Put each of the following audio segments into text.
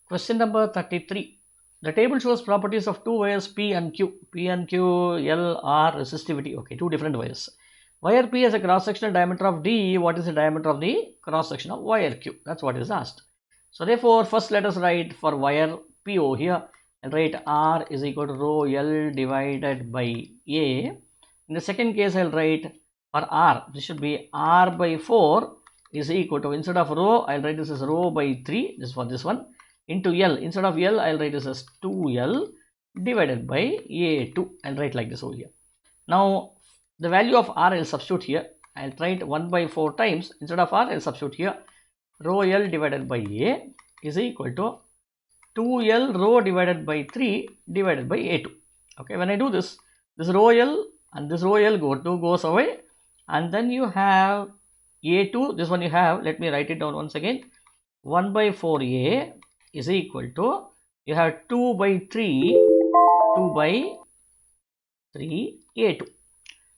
Question number 33. The table shows properties of two wires P and Q. P and Q, L are resistivity. Okay, two different wires. Wire P has a cross-sectional diameter of D. What is the diameter of the cross-section of wire Q? That's what is asked. So therefore, first let us write for wire P over here. I'll write R is equal to rho L divided by A. In the second case, I'll write for R, this should be R by 4 is equal to, instead of rho, I'll write this as rho by 3, this for this one, into L. Instead of L, I'll write this as 2L divided by A2. I'll write like this over here. Now, the value of R I'll substitute here. I'll write 1 by 4 times. Instead of R, I'll substitute here. Rho L divided by A is equal to 2L rho divided by 3 divided by A2. Okay, when I do this, this rho L and this rho L goes away. And then you have A2, this one you have, let me write it down once again. 1 by 4A is equal to, you have 2 by 3 A2.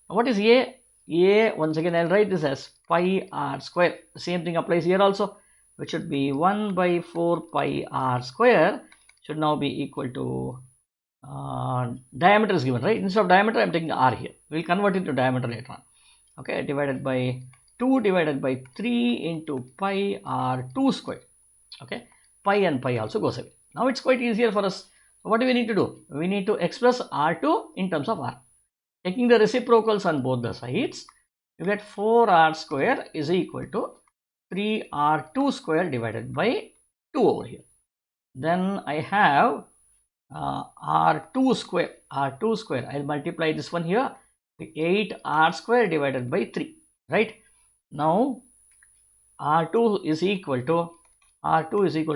Now what is A? A, once again I'll write this as pi r square. The same thing applies here also, which should be 1 by 4 pi r square should now be equal to diameter is given, right? Instead of diameter, I'm taking r here. We'll convert it to diameter later on. Okay, divided by 2 divided by 3 into pi r2 square. Okay, pi and pi also goes away. Now it's quite easier for us. So what do we need to do? We need to express r2 in terms of r. Taking the reciprocals on both the sides, you get 4r square is equal to 3r2 square divided by 2 over here. Then I have r2 square. I'll multiply this one here. 8r square divided by 3, right? Now r2 is equal to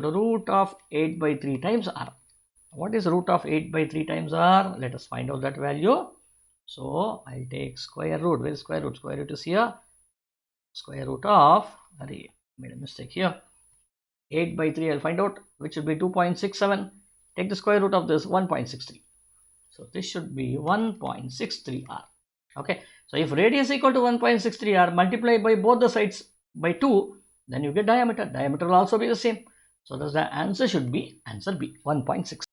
root of 8 by 3 times r. What is root of 8 by 3 times r? Let us find out that value. So I'll take square root. Where is square root? Square root is here. Square root of, I made a mistake here. 8 by 3 I'll find out, which should be 2.67. Take the square root of this, 1.63. So this should be 1.63 r. Okay, so if radius equal to 1.63 r, multiply by both the sides by 2, then you get diameter. Diameter will also be the same. So thus the answer should be answer B, 1.6.